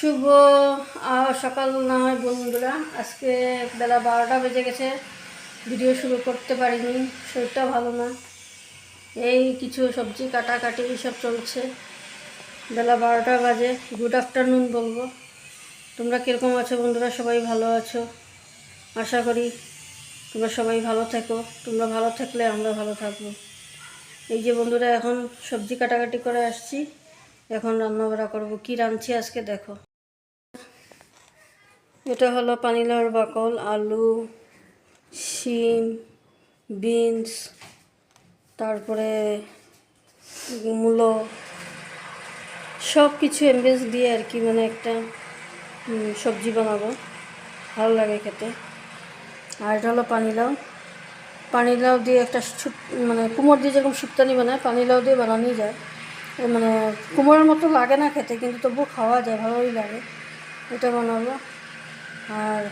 শুভ সকাল না হয় বন্ধুরা, আজকে বেলা 12টা বেজে গেছে, ভিডিও শুরু করতে পারিনি, শরীরটা ভালো না। এই কিছু সবজি কাটাকাটি এইসব চলছে, বেলা 12টা বাজে। গুড আফটারনুন বলবো। তোমরা কীরকম আছো বন্ধুরা? সবাই ভালো আছো আশা করি। তোমরা সবাই ভালো থেকো, তোমরা ভালো থাকলে আমরা ভালো থাকবো। এই যে বন্ধুরা, এখন সবজি কাটাকাটি করে আসছি, এখন রান্নাবাড়া করবো। কি রাঁধছি আজকে দেখো। এটা হলো পানিলাউর বাকল, আলু, শিম, বিনস, তারপরে মূলো, সব কিছু এমবেস দিয়ে আর কি, মানে একটা সবজি বানাবো, ভালো লাগে খেতে। আর এটা হলো পানিলাউ। পানিলাউ দিয়ে একটা মানে কুমড় দিয়ে যেরকম শুক্তানি বানায়, পানিলাউ দিয়ে বানানোই যায়। মানে কুমড়োর মতো লাগে না খেতে, কিন্তু তবুও খাওয়া যায়, ভালোই লাগে। এটা বানাবো। আর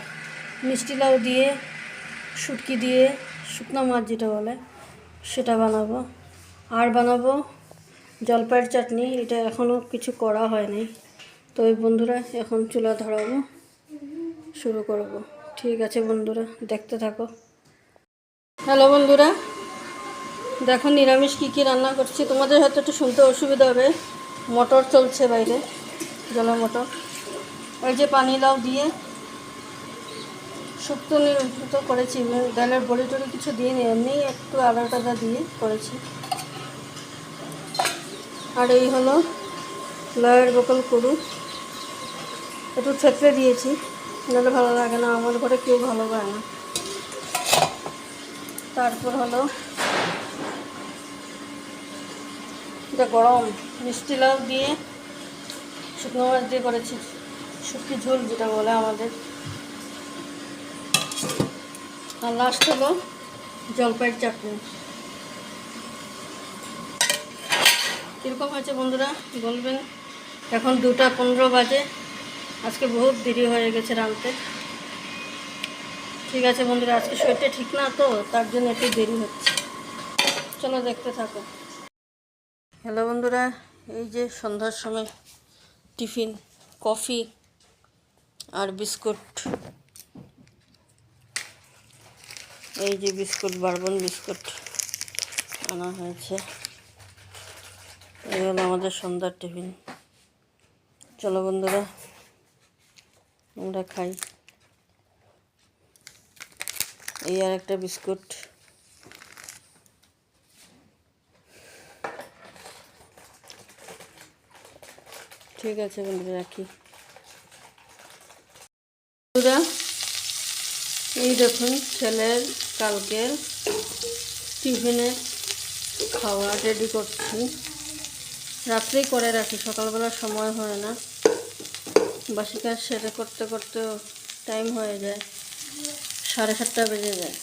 মিষ্টি লাউ দিয়ে, শুটকি দিয়ে, শুকনো মাছ যেটা বলে সেটা বানাবো। আর বানাবো জলপাইয়ের চাটনি। এটা এখনও কিছু করা হয়নি, তো ওই বন্ধুরা এখন চুলা ধরাবো, শুরু করব। ঠিক আছে বন্ধুরা, দেখতে থাকো। হ্যালো বন্ধুরা, দেখো নিরামিষ কী কী রান্না করছি। তোমাদের হয়তো একটু শুনতে অসুবিধা হবে, মটর চলছে বাইরে, জলের মটর। ওই যে পানিলাউ দিয়ে শুক্তো নির্মিত করেছি, ডালের বড়ি টড়ি কিছু দিয়ে নিই, এমনি একটু আদা টাদা দিয়ে করেছি। আর এই হলো লাউয়ের বকল করু, একটু থেতলে দিয়েছি, নাহলে ভালো লাগে না, আমার ঘরে কেউ ভালো পায় না। তারপর হলো এটা গরম মিষ্টি লাউ দিয়ে শুকনো মাছ দিয়ে করেছি, শুটকি ঝোল যেটা বলে আমাদের। আর লাস্ট হলো জলপাইয়ের চাটনি। কীরকম হয়েছে বন্ধুরা বলবেন। এখন 2টা 15 বাজে, আজকে বহুত দেরি হয়ে গেছে রাঁধতে। ঠিক আছে বন্ধুরা, আজকে শরীরটা ঠিক না, তো তার জন্য একটু দেরি হচ্ছে। চলো দেখতে থাকো। হ্যালো বন্ধুরা, এই যে সন্ধ্যার সময় টিফিন, কফি আর বিস্কুট। এই যে বিস্কুট, বারবন বিস্কুট আনা হয়েছে। এই হলো আমাদের সন্ধ্যার টিফিন। চলো বন্ধুরা আমরা খাই। এই আর একটা বিস্কুট। ঠিক আছে বন্ধুরা, রাখি। বন্ধুরা এই দেখুন, ছেলের কালকে টিফিনে খাওয়া রেডি করছি। রাত্রেই করে রাখি, সকালবেলা সময় হয় না, বাসি কাজ সেরে করতে করতে টাইম হয়ে যায়, 7:30 বেজে যায়।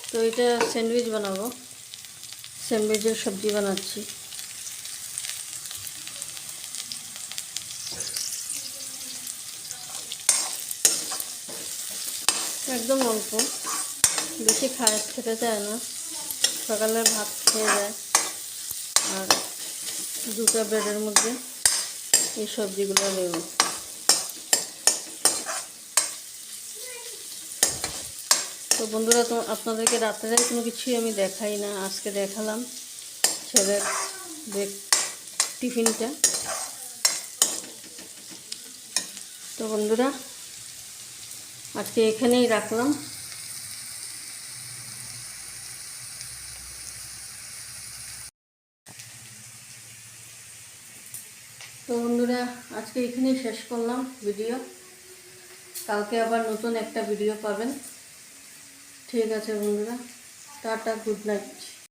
তো এটা স্যান্ডউইচ বানাবো, স্যান্ডউইচের সবজি বানাচ্ছি। একদম অল্প, বেশি খেতে চায় না, সকালে ভাত খেয়ে যায়। আর 2টা ব্রেডের মধ্যে এই সবজিগুলো দেব। তো বন্ধুরা, তো আপনাদেরকে রাত্রে কোনো কিছুই আমি দেখাই না, আজকে দেখালাম ছেলের টিফিনটা। তো বন্ধুরা আজকে এখানেই রাখলাম। তো বন্ধুরা আজকে এখানেই শেষ করলাম ভিডিও, কালকে আবার নতুন একটা ভিডিও পাবেন। ঠিক আছে বন্ধুরা, টাটা, গুড নাইট।